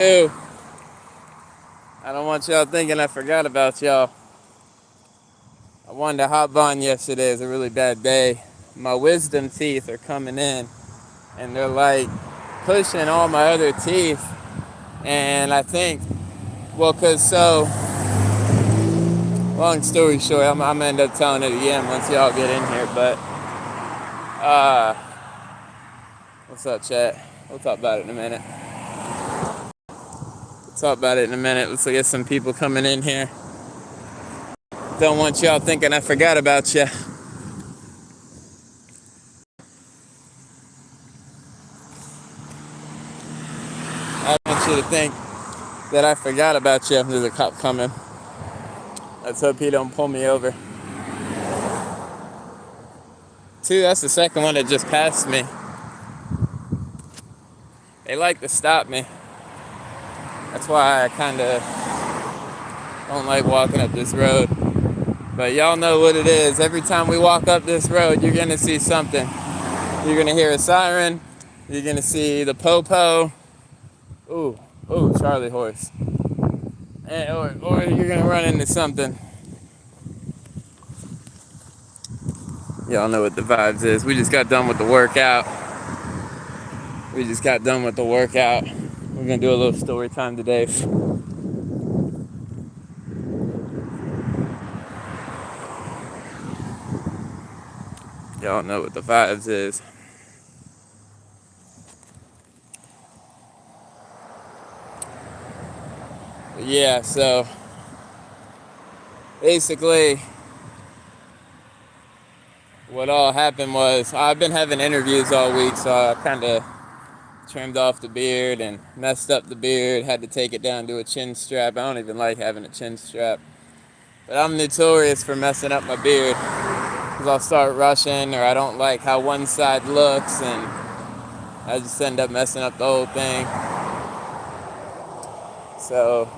Ew. I don't want y'all thinking I forgot about y'all. I wanted to hop on yesterday. It's a really bad day. My wisdom teeth are coming in and they're like pushing all my other teeth. And I think, long story short, I'm gonna end up telling it again once y'all get in here. But, uh, what's up, chat? We'll talk about it in a minute. Let's get some people coming in here. Don't want y'all thinking I forgot about you. I want you to think that I forgot about you. There's a cop coming. Let's hope he don't pull me over. Two, that's the second one that just passed me. They like to stop me. That's why I kind of don't like walking up this road. But y'all know what it is. Every time we walk up this road, you're going to see something. You're going to hear a siren. You're going to see the popo. Ooh, Charlie horse. Or you're going to run into something. Y'all know what the vibes is. We just got done with the workout. We're going to do a little story time today. Y'all know what the vibes is. Yeah, so basically what all happened was I've been having interviews all week, so I kind of trimmed off the beard and messed up the beard, had to take it down to a chin strap. I don't even like having a chin strap, but I'm notorious for messing up my beard because I'll start rushing or I don't like how one side looks and I just end up messing up the whole thing. So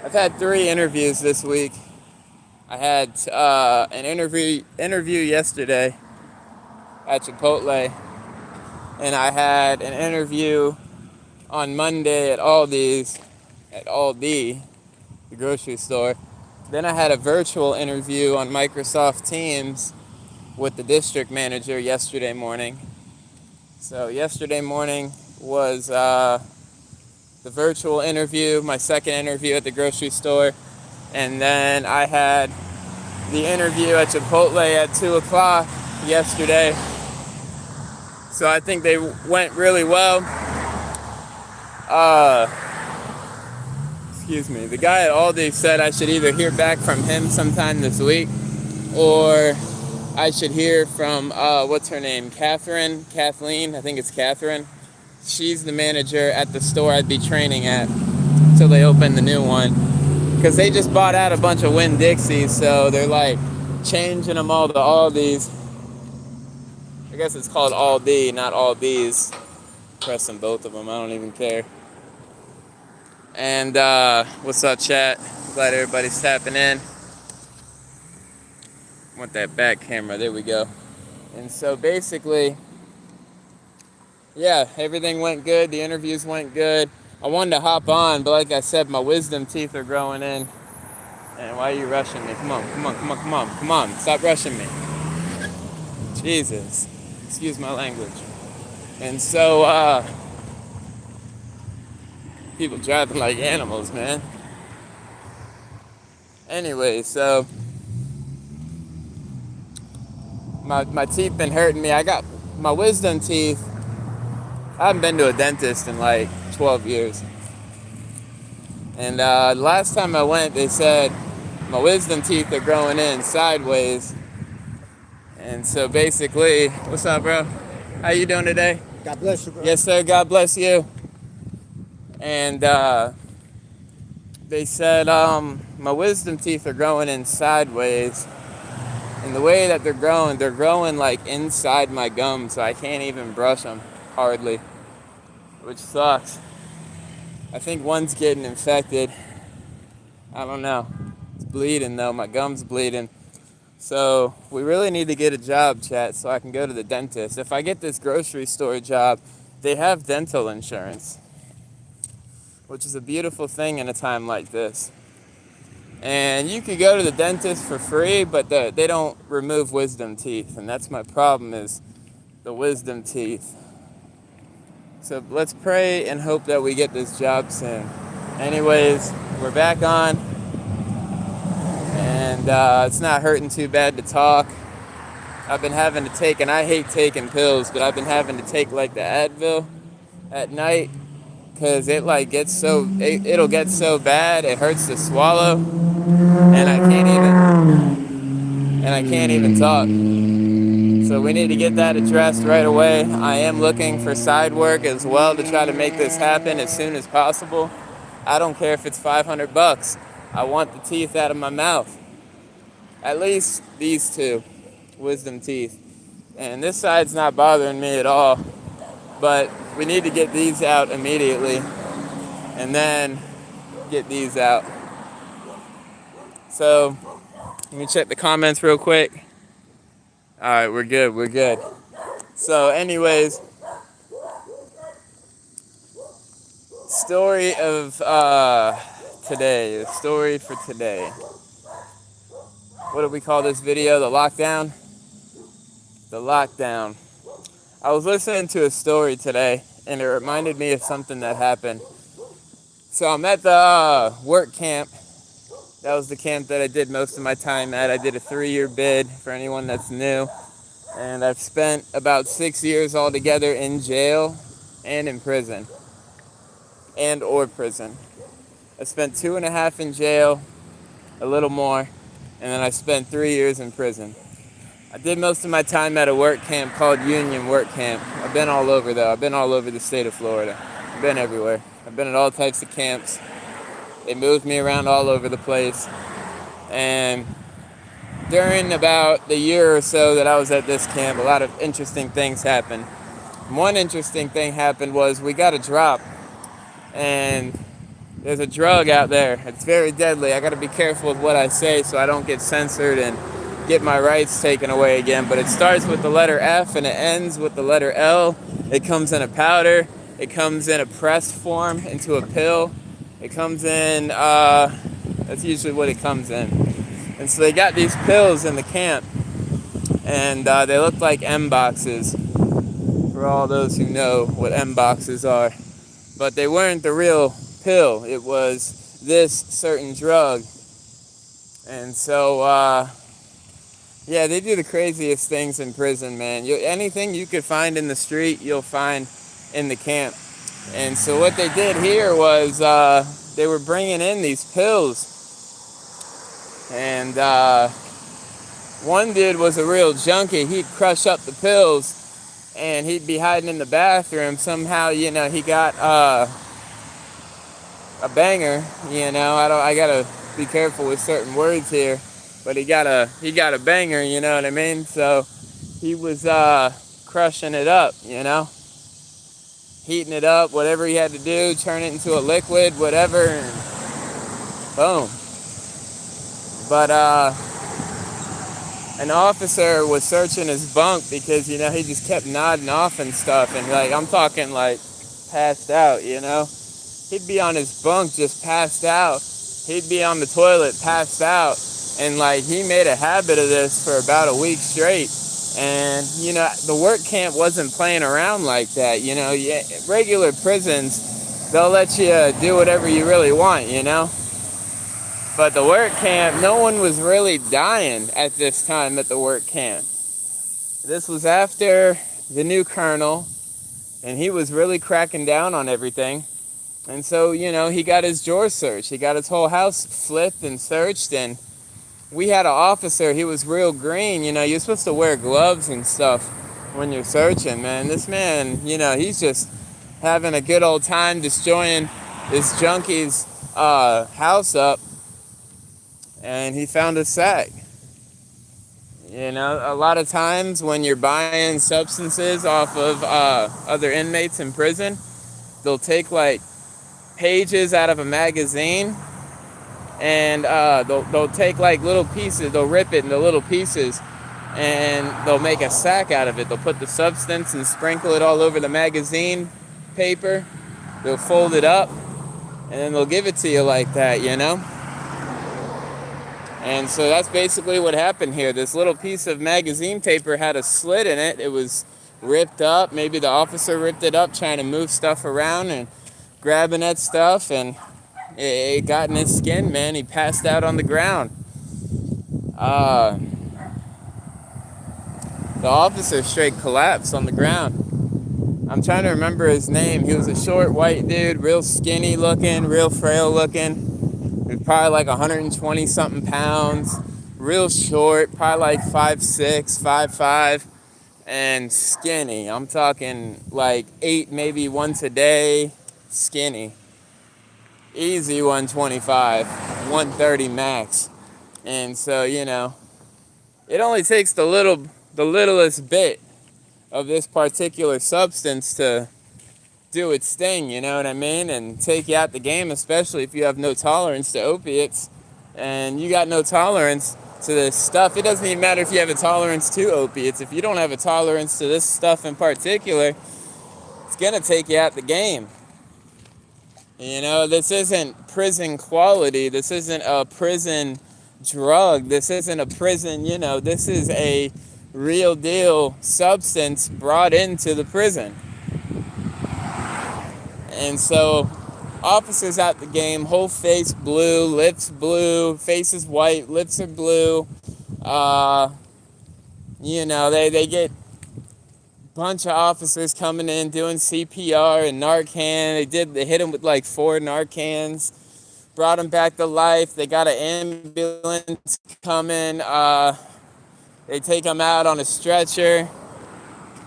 I've had 3 interviews this week. I had an interview yesterday at Chipotle, and I had an interview on Monday at Aldi, the grocery store. Then I had a virtual interview on Microsoft Teams with the district manager yesterday morning. So yesterday morning was the virtual interview, my second interview at the grocery store, and then I had the interview at Chipotle at 2 o'clock yesterday. So I think they went really well. Excuse me. The guy at Aldi said I should either hear back from him sometime this week, or I should hear from, what's her name? Kathleen, I think it's Catherine. She's the manager at the store I'd be training at until they open the new one. Because they just bought out a bunch of Winn-Dixies, so they're like changing them all to Aldi's. I guess it's called Aldi, not Aldi's. Pressing both of them, I don't even care. And what's up, chat? Glad everybody's tapping in. Want that back camera, there we go. And so basically, yeah, everything went good. The interviews went good. I wanted to hop on, but like I said, my wisdom teeth are growing in. And why are you rushing me? Come on. Stop rushing me. Jesus. Excuse my language. And so, people driving like animals, man. Anyway, so my teeth been hurting me. I got my wisdom teeth. I haven't been to a dentist in like 12 years. And last time I went, they said my wisdom teeth are growing in sideways. And so basically, what's up, bro? How you doing today? God bless you, bro. Yes, sir. God bless you. And they said my wisdom teeth are growing in sideways. And the way that they're growing like inside my gum, so I can't even brush them hardly, which sucks. I think one's getting infected. I don't know. It's bleeding though. My gum's bleeding. So we really need to get a job, chat, so I can go to the dentist. If I get this grocery store job, they have dental insurance. which is a beautiful thing in a time like this. And you could go to the dentist for free, but they don't remove wisdom teeth, and that's my problem, is the wisdom teeth. So let's pray and hope that we get this job soon. Anyways, we're back on, and it's not hurting too bad to talk. I've been having to take, and I hate taking pills, but I've been having to take like the Advil at night, because it like gets so, it'll get so bad it hurts to swallow, and I can't even talk. So we need to get that addressed right away. I am looking for side work as well to try to make this happen as soon as possible. I don't care if it's $500. I want the teeth out of my mouth. At least these two wisdom teeth. And this side's not bothering me at all. But we need to get these out immediately. And then get these out. So, let me check the comments real quick. Alright, we're good. So anyways, story of today, the story for today. What do we call this video? The lockdown? The lockdown. I was listening to a story today, and it reminded me of something that happened. So I'm at the work camp. That was the camp that I did most of my time at. I did a 3-year bid for anyone that's new. And I've spent about 6 years altogether in jail and in prison. Or prison. I spent 2.5 in jail, a little more, and then I spent 3 years in prison. I did most of my time at a work camp called Union Work Camp. I've been all over though. I've been all over the state of Florida. I've been everywhere. I've been at all types of camps. They moved me around all over the place. And during about the year or so that I was at this camp, a lot of interesting things happened. One interesting thing happened was we got a drop. And there's a drug out there. It's very deadly. I got to be careful with what I say so I don't get censored and get my rights taken away again. But it starts with the letter F and it ends with the letter L. It comes in a powder. It comes in a pressed form into a pill. It comes in, that's usually what it comes in. And so they got these pills in the camp, and they look like M boxes, for all those who know what M boxes are. But they weren't the real pill. It was this certain drug. And so, yeah, they do the craziest things in prison, man. Anything you could find in the street, you'll find in the camp. And so what they did here was they were bringing in these pills. And one dude was a real junkie. He'd crush up the pills and he'd be hiding in the bathroom. Somehow, you know, he got a banger, you know. I gotta be careful with certain words here. But he got a banger, you know what I mean? So he was crushing it up, you know. Heating it up, whatever he had to do, turn it into a liquid, whatever, and boom. But an officer was searching his bunk because, you know, he just kept nodding off and stuff, and like, I'm talking like passed out, you know. He'd be on his bunk just passed out. He'd be on the toilet passed out, and like, he made a habit of this for about a week straight. And, you know, the work camp wasn't playing around like that, you know. Yeah, regular prisons, they'll let you do whatever you really want, you know. But the work camp, no one was really dying at this time at the work camp. This was after the new colonel, and he was really cracking down on everything. And so, you know, he got his drawer searched. He got his whole house flipped and searched, and we had an officer, he was real green, you know, you're supposed to wear gloves and stuff when you're searching, man. This man, you know, he's just having a good old time destroying this junkie's house up, and he found a sack. You know, a lot of times when you're buying substances off of other inmates in prison, they'll take like pages out of a magazine, and they'll take like little pieces, they'll rip it into little pieces, and they'll make a sack out of it. They'll put the substance and sprinkle it all over the magazine paper. They'll fold it up, and then they'll give it to you like that, you know? And so that's basically what happened here. This little piece of magazine paper had a slit in it. It was ripped up. Maybe the officer ripped it up trying to move stuff around and grabbing at stuff, and it got in his skin, man. He passed out on the ground. The officer straight collapsed on the ground. I'm trying to remember his name. He was a short white dude, real skinny looking, real frail looking. He was probably like 120 something pounds, real short, probably like 5'6", 5'5", and skinny. I'm talking like 8 maybe once a day, skinny. Easy 125, 130 max. And so, you know, it only takes the littlest bit of this particular substance to do its thing, you know what I mean? And take you out the game, especially if you have no tolerance to opiates and you got no tolerance to this stuff. It doesn't even matter if you have a tolerance to opiates. If you don't have a tolerance to this stuff in particular, it's gonna take you out the game. You know, this isn't prison quality. This isn't a prison drug. This isn't a prison, you know, this is a real deal substance brought into the prison. And so officers out the game, whole face blue, lips blue, face is white, lips are blue. You know, they get a bunch of officers coming in doing CPR and Narcan. They hit him with like 4 Narcans, brought him back to life. They got an ambulance coming. They take him out on a stretcher.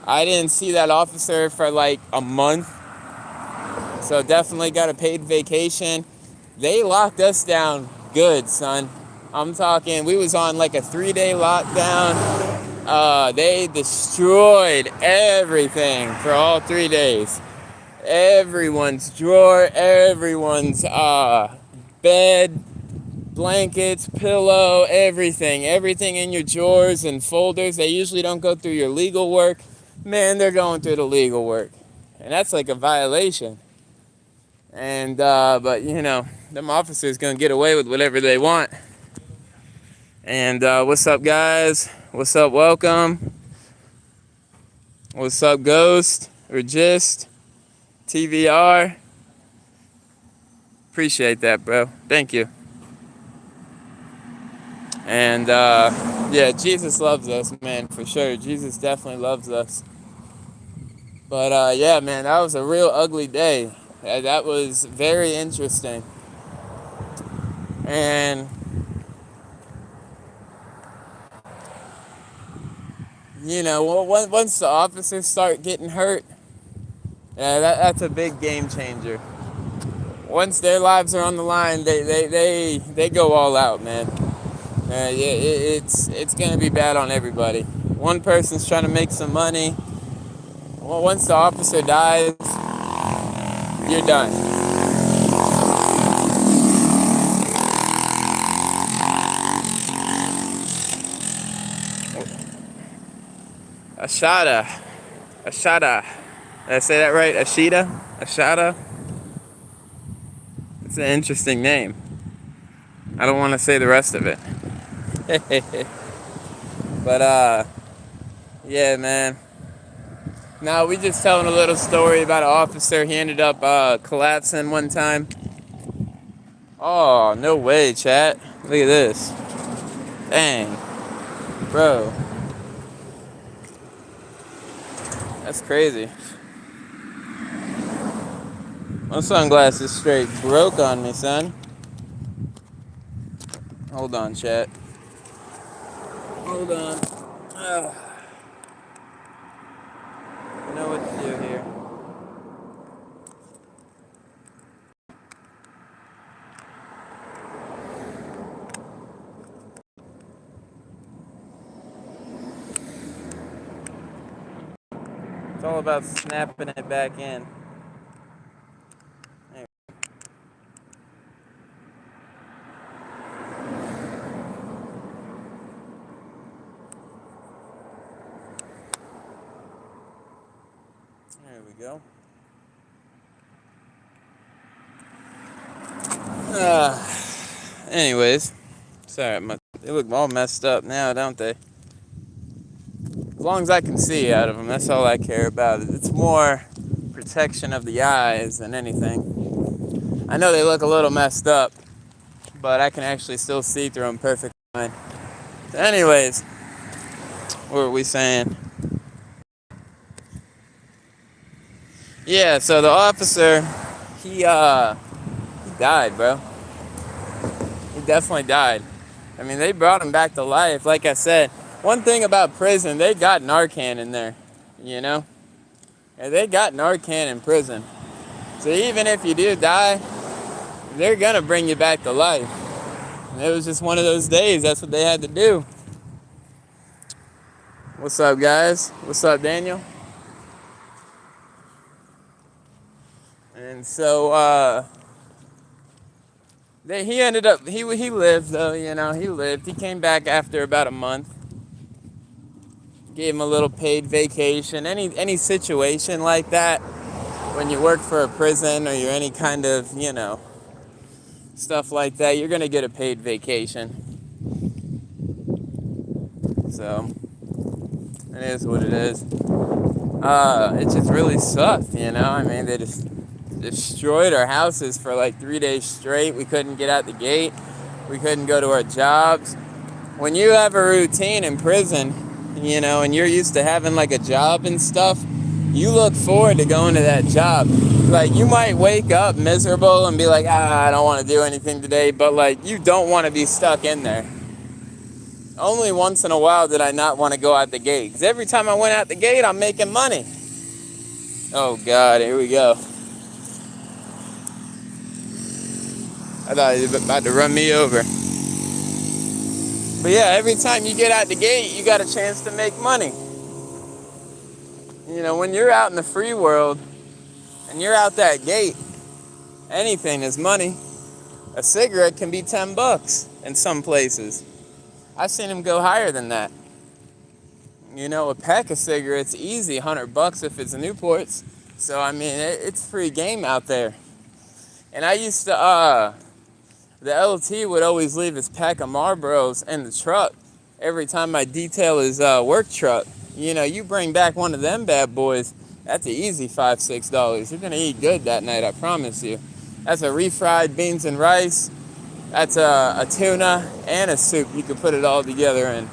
I didn't see that officer for like a month, so definitely got a paid vacation. They locked us down good, son. I'm talking, we was on like a 3-day lockdown. They destroyed everything for all 3 days. Everyone's drawer, everyone's bed, blankets, pillow, everything in your drawers and folders. They usually don't go through your legal work. Man, they're going through the legal work, and that's like a violation. And but you know, them officers gonna get away with whatever they want. And what's up, guys? What's up? Welcome. What's up, Ghost or Gist TVR? Appreciate that, bro. Thank you. And yeah, Jesus loves us, man, for sure. Jesus definitely loves us. But yeah, man, that was a real ugly day. That was very interesting. And you know, once the officers start getting hurt, yeah, that's a big game changer. Once their lives are on the line, they go all out, man. Yeah, it's gonna be bad on everybody. One person's trying to make some money. Well, once the officer dies, you're done. Ashada. Did I say that right? Ashada. It's an interesting name. I don't want to say the rest of it. But yeah, man. Now we just telling a little story about an officer. He ended up collapsing one time. Oh, no way, chat. Look at this. Dang. Bro. That's crazy. My sunglasses straight broke on me, son. Hold on, chat. Hold on. Ugh. I know what to do here. It's all about snapping it back in. There we go. Uh, anyways, sorry, they look all messed up now, don't they? As long as I can see out of them, that's all I care about. It's more protection of the eyes than anything. I know they look a little messed up, but I can actually still see through them perfectly fine. Anyways, what were we saying? Yeah, so the officer, he died, bro. He definitely died. I mean, they brought him back to life. Like I said, one thing about prison, they got Narcan in there, you know? Yeah, they got Narcan in prison. So even if you do die, they're gonna bring you back to life. And it was just one of those days. That's what they had to do. What's up, guys? What's up, Daniel? And so, he ended up, he lived though, you know, he lived. He came back after about a month. Gave him a little paid vacation. Any situation like that, when you work for a prison or you're any kind of, you know, stuff like that, you're gonna get a paid vacation. So, it is what it is. It just really sucked, you know? I mean, they just destroyed our houses for like 3 days straight. We couldn't get out the gate. We couldn't go to our jobs. When you have a routine in prison, you know, and you're used to having like a job and stuff, you look forward to going to that job. Like, you might wake up miserable and be like, I don't want to do anything today, but like, you don't want to be stuck in there. Only once in a while did I not want to go out the gate, because every time I went out the gate, I'm making money. Oh God, here we go. I thought he was about to run me over. But yeah, every time you get out the gate, you got a chance to make money. You know, when you're out in the free world and you're out that gate, anything is money. A cigarette can be $10 in some places. I've seen them go higher than that. You know, a pack of cigarettes, easy, $100 if it's Newports. So, I mean, it's free game out there. And I used to, the LT would always leave his pack of Marlboros in the truck every time I detail his work truck. You know, you bring back one of them bad boys, that's an easy $5, $6. You're going to eat good that night, I promise you. That's a refried beans and rice. That's a tuna and a soup. You can put it all together in.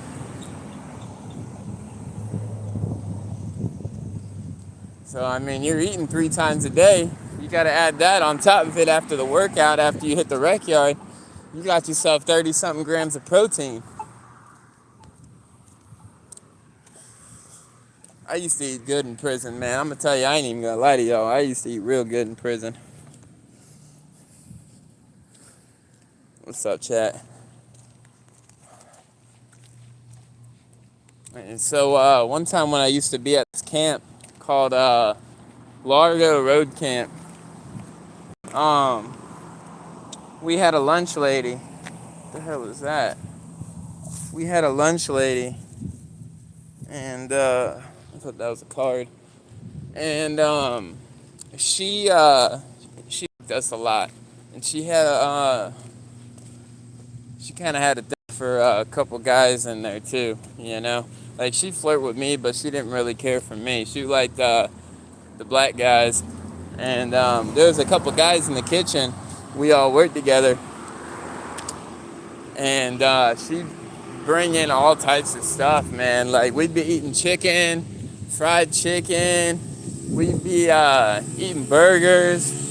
So, I mean, you're eating 3 times a day. You got to add that on top of it after the workout, after you hit the rec yard. You got yourself 30-something grams of protein. I used to eat good in prison, man. I'm going to tell you, I ain't even going to lie to y'all. I used to eat real good in prison. What's up, chat? And so, one time when I used to be at this camp called Largo Road Camp, we had a lunch lady. What the hell is that? We had a lunch lady, and I thought that was a card. And she liked us a lot, and she had she kind of had a thing for a couple guys in there too, you know. Like, she flirted with me, but she didn't really care for me. She liked the black guys, and there was a couple guys in the kitchen. We all worked together, and she'd bring in all types of stuff, man. Like, we'd be eating chicken, fried chicken. We'd be eating burgers.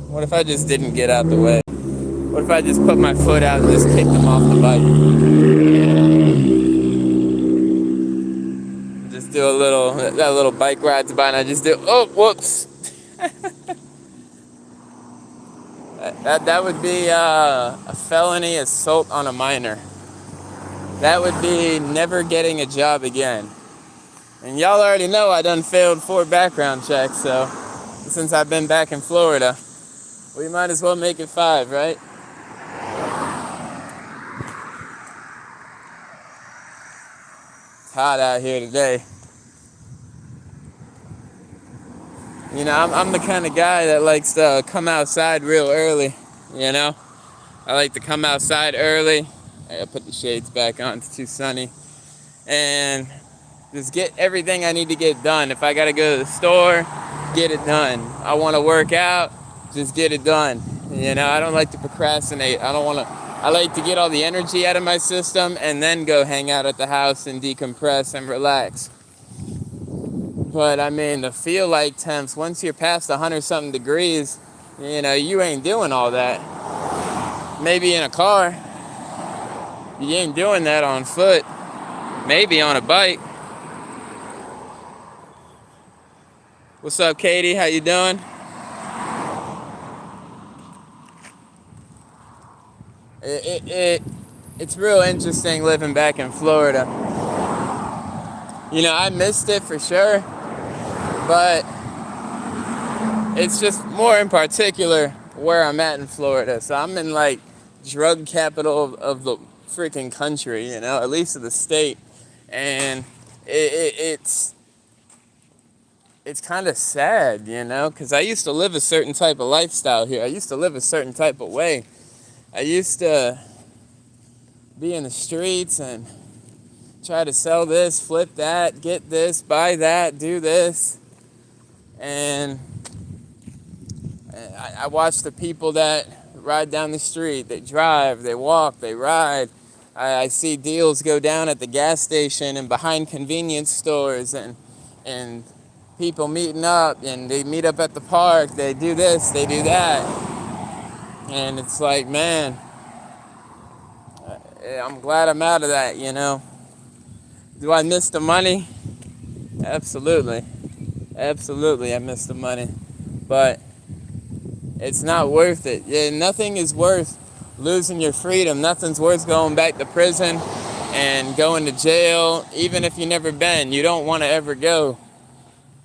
What if I just didn't get out the way? What if I just put my foot out and just kicked them off the bike? Just do that little bike rides by, and I just do, oh, whoops. That would be a felony assault on a minor. That would be never getting a job again. And y'all already know I done failed 4 background checks, so since I've been back in Florida, we might as well make it 5, right? It's hot out here today. You know, I'm the kind of guy that likes to come outside real early, you know? I like to come outside early. I gotta put the shades back on, it's too sunny. And just get everything I need to get done. If I gotta go to the store, get it done. I wanna work out, just get it done. You know, I don't like to procrastinate. I like to get all the energy out of my system and then go hang out at the house and decompress and relax. But I mean, the feel like temps, once you're past 100 something degrees, you know, you ain't doing all that. Maybe in a car, you ain't doing that on foot. Maybe on a bike. What's up, Katie? How you doing? It's real interesting living back in Florida. You know, I missed it for sure, but it's just more in particular where I'm at in Florida. So I'm in like drug capital of the freaking country, you know, at least of the state. And it's kind of sad, you know, because I used to live a certain type of lifestyle here. I used to live a certain type of way. I used to be in the streets and try to sell this, flip that, get this, buy that, do this. And I watch the people that ride down the street. They drive, they walk, they ride. I see deals go down at the gas station and behind convenience stores, and people meeting up, and they meet up at the park. They do this, they do that. And it's like, man, I'm glad I'm out of that, you know. Do I miss the money? Absolutely. Absolutely, I miss the money. But it's not worth it. Yeah, nothing is worth losing your freedom. Nothing's worth going back to prison and going to jail. Even if you've never been, you don't want to ever go.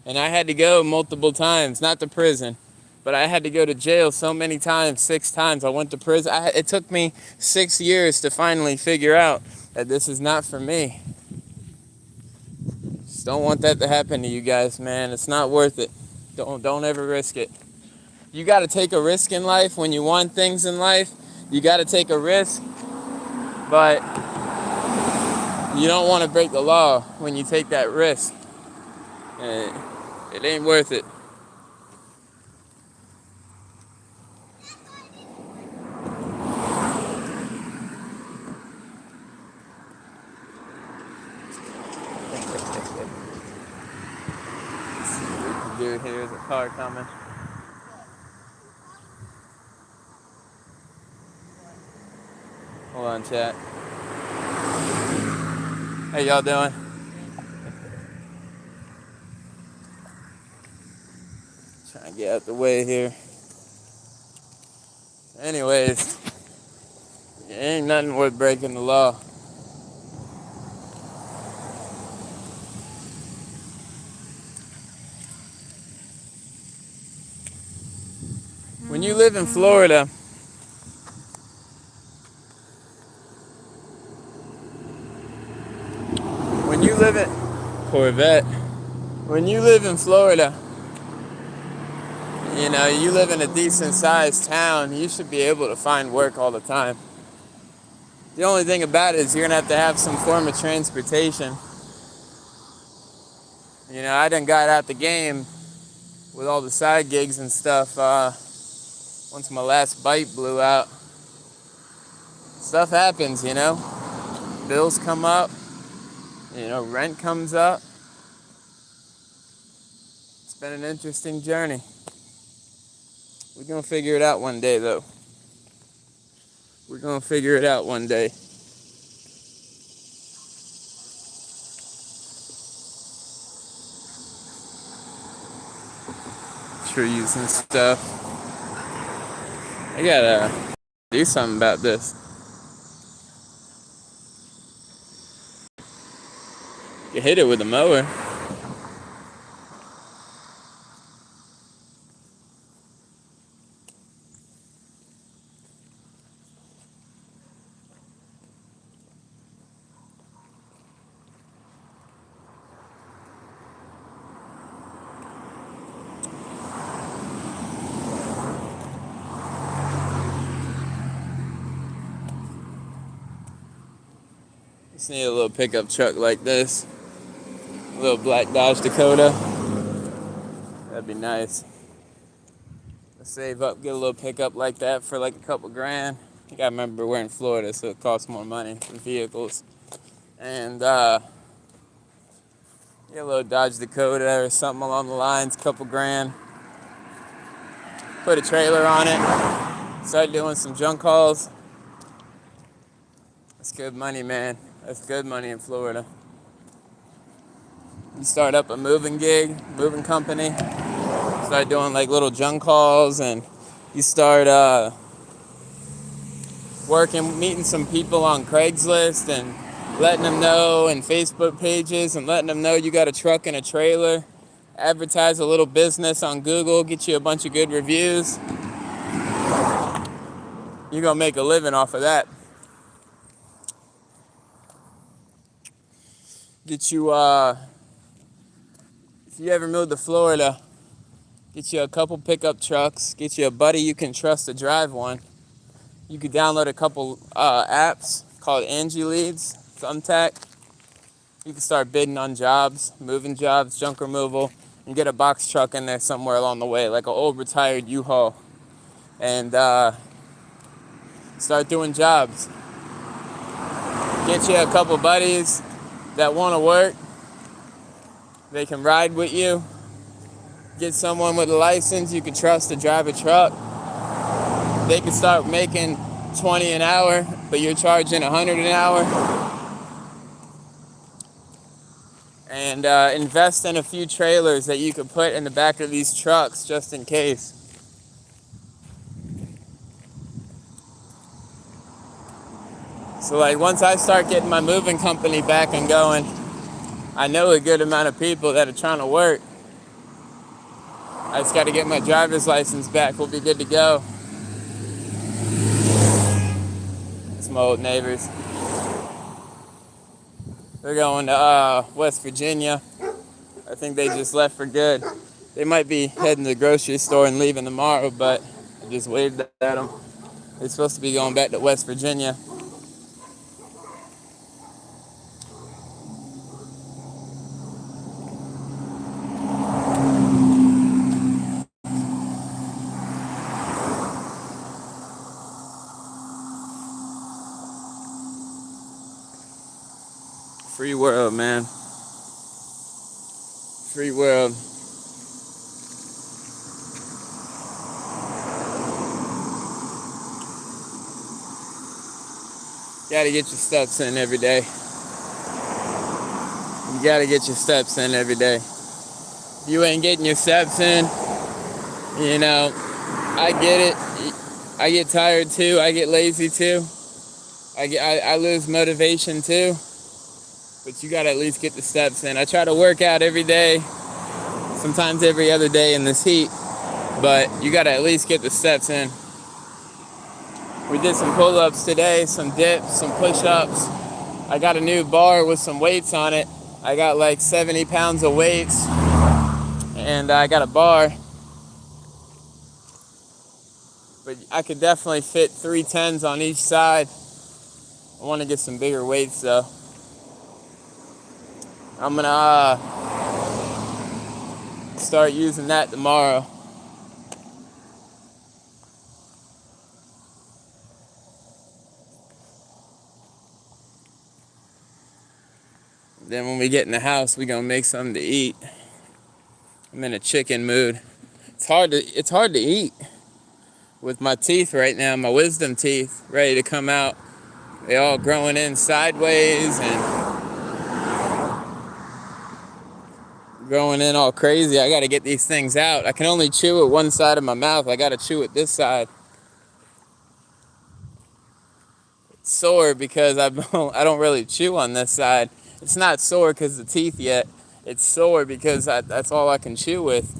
And I had to go multiple times, not to prison, but I had to go to jail so many times, 6 times. I went to prison. It took me 6 years to finally figure out that this is not for me. Just don't want that to happen to you guys, man. It's not worth it. Don't ever risk it. You got to take a risk in life when you want things in life. You got to take a risk, but you don't want to break the law when you take that risk. It ain't worth it. Dude, here's a car coming. Hold on, chat. How y'all doing? Trying to get out the way here. Anyways, it ain't nothing worth breaking the law. When you live in Florida, when you live in Corvette, when you live in Florida, you know, you live in a decent sized town, you should be able to find work all the time. The only thing about it is you're gonna have to have some form of transportation. You know, I done got out the game with all the side gigs and stuff once my last bite blew out. Stuff happens, you know. Bills come up, you know, rent comes up. It's been an interesting journey. We're gonna figure it out one day, though. We're gonna figure it out one day. Trees and stuff. I gotta do something about this. You hit it with a mower. Just need a little pickup truck like this. A little black Dodge Dakota. That'd be nice. Let's save up, get a little pickup like that for like a couple grand. You gotta remember we're in Florida, so it costs more money for vehicles. And get a little Dodge Dakota or something along the lines, couple grand. Put a trailer on it. Start doing some junk hauls. That's good money, man. That's good money in Florida. You start up a moving moving company. Start doing like little junk hauls, and you start meeting some people on Craigslist and letting them know, and Facebook pages, and letting them know you got a truck and a trailer. Advertise a little business on Google, get you a bunch of good reviews. You're gonna make a living off of that. Get you, if you ever move to Florida, get you a couple pickup trucks, get you a buddy you can trust to drive one. You could download a couple apps called Angie Leads, Thumbtack. You can start bidding on jobs, moving jobs, junk removal, and get a box truck in there somewhere along the way, like an old retired U-Haul. And start doing jobs. Get you a couple buddies that want to work. They can ride with you. Get someone with a license you can trust to drive a truck. They can start making $20 an hour, but you're charging $100 an hour. And invest in a few trailers that you could put in the back of these trucks just in case. So like once I start getting my moving company back and going, I know a good amount of people that are trying to work. I just got to get my driver's license back. We'll be good to go. It's my old neighbors. They're going to West Virginia. I think they just left for good. They might be heading to the grocery store and leaving tomorrow, but I just waved at them. They're supposed to be going back to West Virginia. Free world, man. Free world. Gotta get your steps in every day. You gotta get your steps in every day. If you ain't getting your steps in, you know, I get it. I get tired too. I get lazy too. I lose motivation too. But you gotta at least get the steps in. I try to work out every day, sometimes every other day in this heat, but you gotta at least get the steps in. We did some pull-ups today, some dips, some push-ups. I got a new bar with some weights on it. I got like 70 pounds of weights, and I got a bar. But I could definitely fit 3 10s on each side. I wanna get some bigger weights though. I'm gonna start using that tomorrow. Then when we get in the house, we gonna make something to eat. I'm in a chicken mood. It's hard to eat with my teeth right now, my wisdom teeth ready to come out. They all growing in sideways and growing in all crazy. I gotta get these things out. I can only chew at one side of my mouth. I gotta chew at this side. It's sore because I don't really chew on this side. It's not sore because of the teeth yet. It's sore because that's all I can chew with.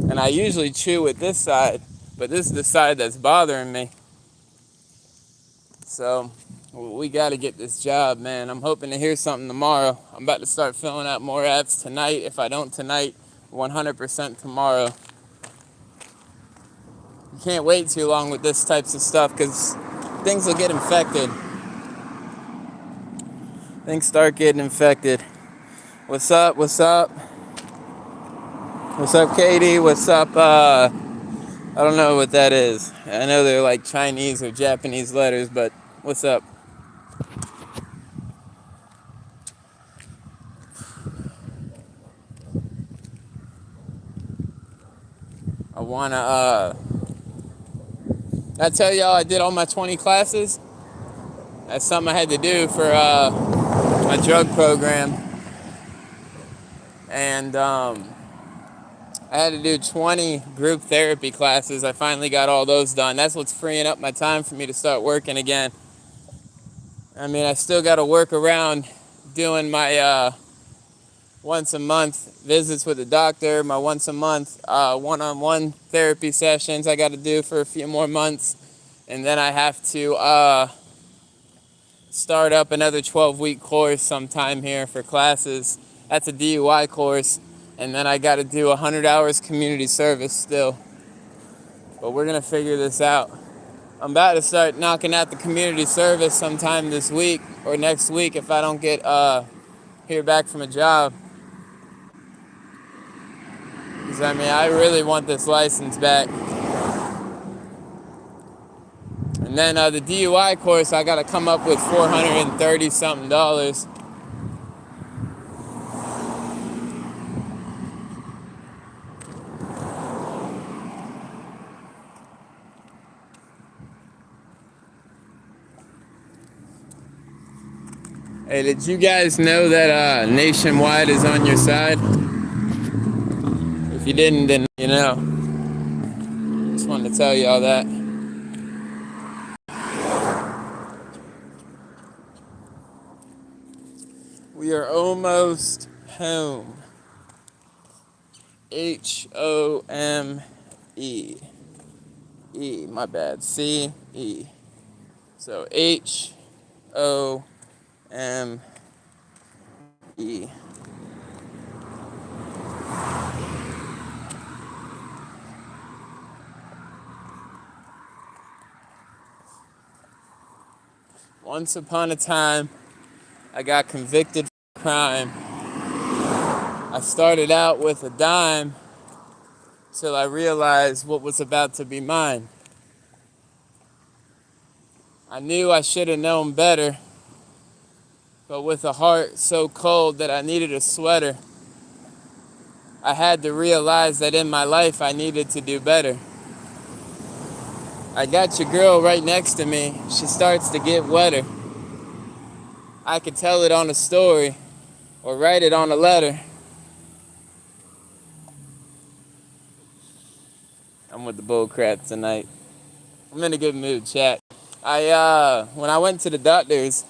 And I usually chew with this side, but this is the side that's bothering me. So we got to get this job, man. I'm hoping to hear something tomorrow. I'm about to start filling out more apps tonight. If I don't tonight, 100% tomorrow. You can't wait too long with this types of stuff because things will get infected. Things start getting infected. What's up? What's up? What's up, Katie? What's up? I don't know what that is. I know they're like Chinese or Japanese letters, but what's up? I wanna I tell y'all I did all my 20 classes. That's something I had to do for my drug program. And I had to do 20 group therapy classes. I finally got all those done. That's what's freeing up my time for me to start working again. I mean, I still got to work around doing my once a month visits with the doctor, my once a month one-on-one therapy sessions I got to do for a few more months. And then I have to start up another 12-week course sometime here for classes. That's a DUI course. And then I got to do 100 hours community service still. But we're going to figure this out. I'm about to start knocking out the community service sometime this week or next week if I don't get hear back from a job. Because I mean, I really want this license back. And then the DUI course, I got to come up with $430 something. Hey, did you guys know that Nationwide is on your side? If you didn't, then you know. Just wanted to tell you all that. We are almost home. Home. My bad. C-E. So Home. Once upon a time, I got convicted for crime. I started out with a dime till I realized what was about to be mine. I knew I should have known better, but with a heart so cold that I needed a sweater, I had to realize that in my life I needed to do better. I got your girl right next to me. She starts to get wetter. I could tell it on a story or write it on a letter. I'm with the bull crap tonight. I'm in a good mood, chat. When I went to the doctors,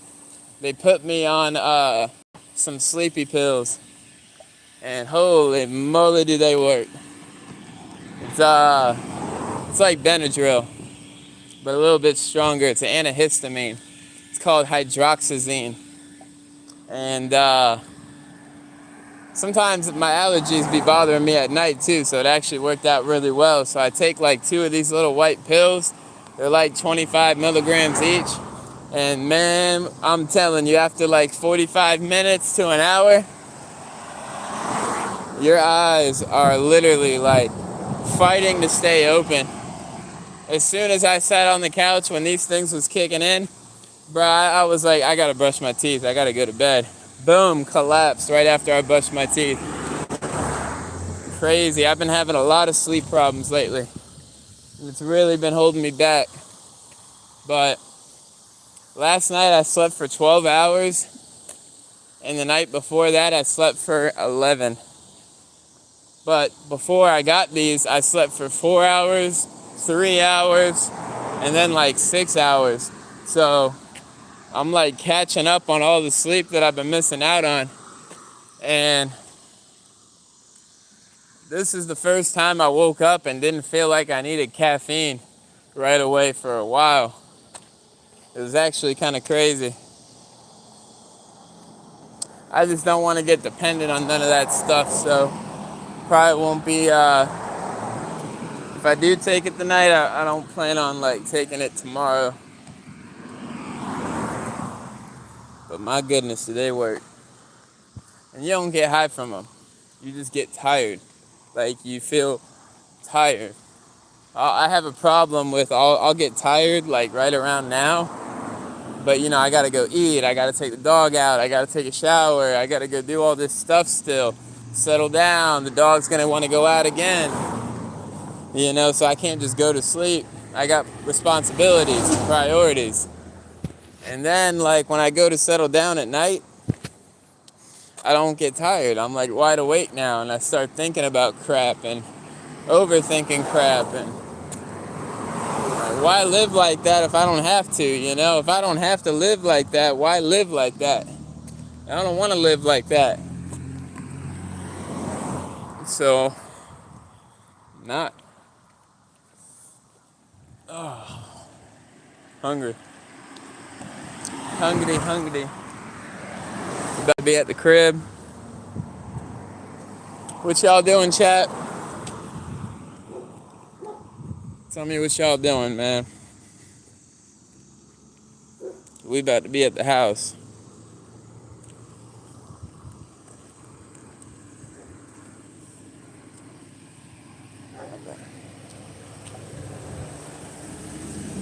they put me on some sleepy pills, and holy moly, do they work! It's like Benadryl, but a little bit stronger. It's an antihistamine. It's called hydroxyzine, and sometimes my allergies be bothering me at night too, so it actually worked out really well. So I take like 2 of these little white pills. They're like 25 milligrams each. And man, I'm telling you, after like 45 minutes to an hour, your eyes are literally like fighting to stay open. As soon as I sat on the couch when these things was kicking in, bro, I was like, I gotta brush my teeth. I gotta go to bed. Boom, collapsed right after I brushed my teeth. Crazy. I've been having a lot of sleep problems lately. It's really been holding me back. But last night I slept for 12 hours. And the night before that I slept for 11. But before I got these, I slept for 4 hours, 3 hours, and then like 6 hours. So I'm like catching up on all the sleep that I've been missing out on. And this is the first time I woke up and didn't feel like I needed caffeine right away for a while. It was actually kind of crazy. I just don't want to get dependent on none of that stuff, so probably won't be, if I do take it tonight, I don't plan on like taking it tomorrow. But But my goodness, do they work. And you don't get high from them. You just get tired. Like, you feel tired. I have a problem with, I'll get tired, like, right around now. But, you know, I got to go eat. I got to take the dog out. I got to take a shower. I got to go do all this stuff still. Settle down. The dog's going to want to go out again. You know, so I can't just go to sleep. I got responsibilities and priorities. And then, like, when I go to settle down at night, I don't get tired. I'm, like, wide awake now. And I start thinking about crap and overthinking crap. And why live like that if I don't have to, you know? If I don't have to live like that, why live like that? I don't want to live like that. So, not. Oh, hungry. Hungry. About to be at the crib. What y'all doing, chat? Tell me what y'all doing, man. We about to be at the house.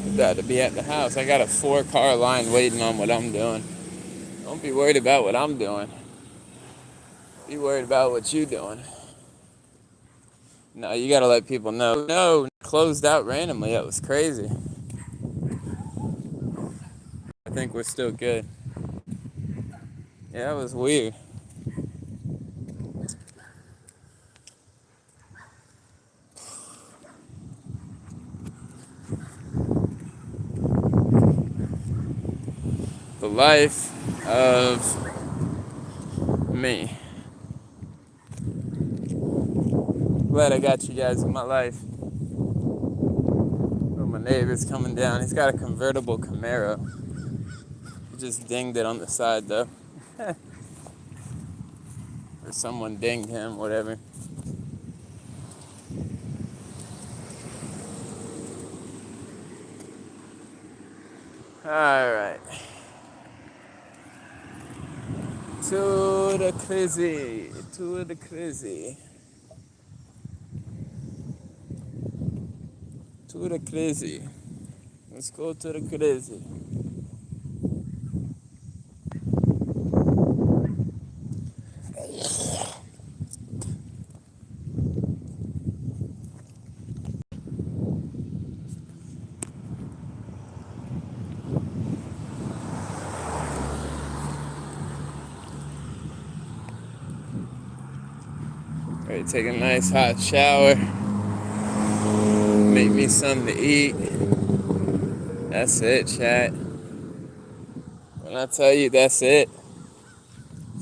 About to be at the house. I got a 4-car line waiting on what I'm doing. Don't be worried about what I'm doing. Be worried about what you doing. No, you gotta let people know. No, closed out randomly. That was crazy. I think we're still good. Yeah, that was weird. The life of me. Glad I got you guys in my life. Oh, my neighbor's coming down. He's got a convertible Camaro. He just dinged it on the side though. Or someone dinged him, whatever. Alright. To the crazy. To the crazy. To the crazy. Let's go to the crazy. Ready to take a nice hot shower. Make me something to eat. That's it, chat. When I tell you that's it,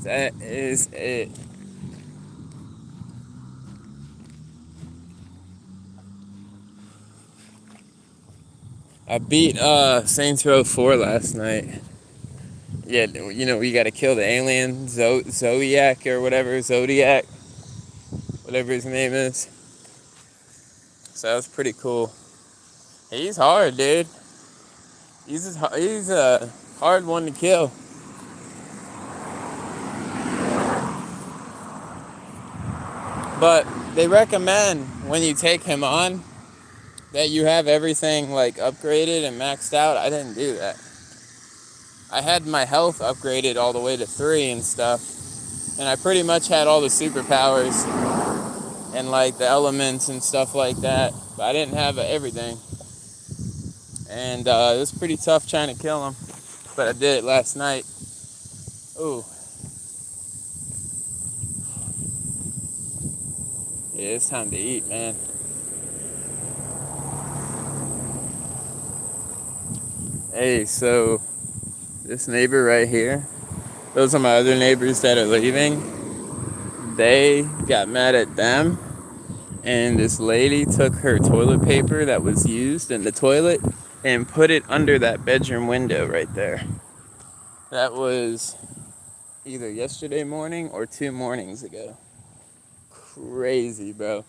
that is it. I beat Saints Row 4 last night. Yeah, you know, we gotta kill the alien, Zodiac or whatever, Zodiac, whatever his name is. So that was pretty cool. He's hard, dude. He's a hard one to kill. But they recommend when you take him on that you have everything like upgraded and maxed out. I didn't do that. I had my health upgraded all the way to 3 and stuff. And I pretty much had all the superpowers and like the elements and stuff like that. But I didn't have everything. And it was pretty tough trying to kill him. But I did it last night. Ooh. Yeah, it's time to eat, man. Hey, so this neighbor right here, those are my other neighbors that are leaving. They got mad at them, and this lady took her toilet paper that was used in the toilet and put it under that bedroom window right there. That was either yesterday morning or 2 mornings ago. Crazy, bro.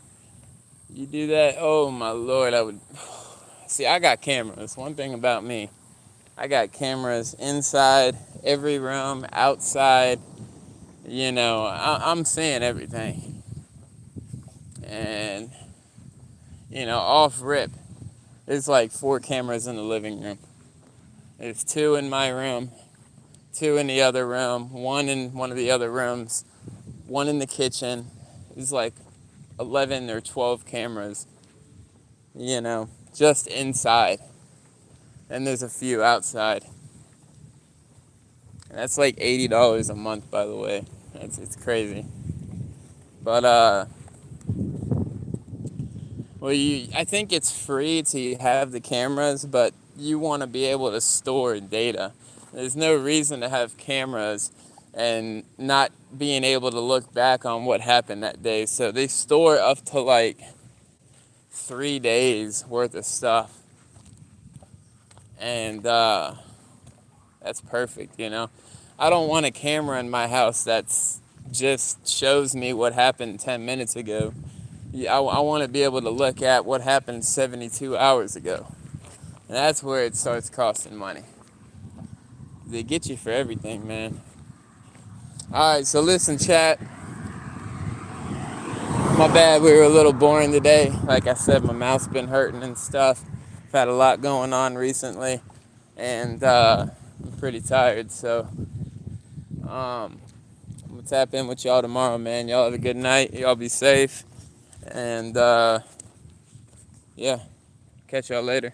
You do that, oh my lord, I would... See, I got cameras. One thing about me, I got cameras inside every room, outside. I'm seeing everything. And, off rip, there's like 4 cameras in the living room. There's 2 in my room, 2 in the other room, 1 in one of the other rooms, 1 in the kitchen. There's like 11 or 12 cameras, just inside. And there's a few outside. And that's like $80 a month, by the way. It's crazy. But I think it's free to have the cameras, but you want to be able to store data. There's no reason to have cameras and not being able to look back on what happened that day. So they store up to like 3 days worth of stuff. And that's perfect, I don't want a camera in my house that's just shows me what happened 10 minutes ago. I want to be able to look at what happened 72 hours ago. And that's where it starts costing money. They get you for everything, man. Alright, so listen, chat. My bad, we were a little boring today. Like I said, my mouth's been hurting and stuff. I've had a lot going on recently. And I'm pretty tired, so I'm going to tap in with y'all tomorrow, man. Y'all have a good night. Y'all be safe. And, yeah, catch y'all later.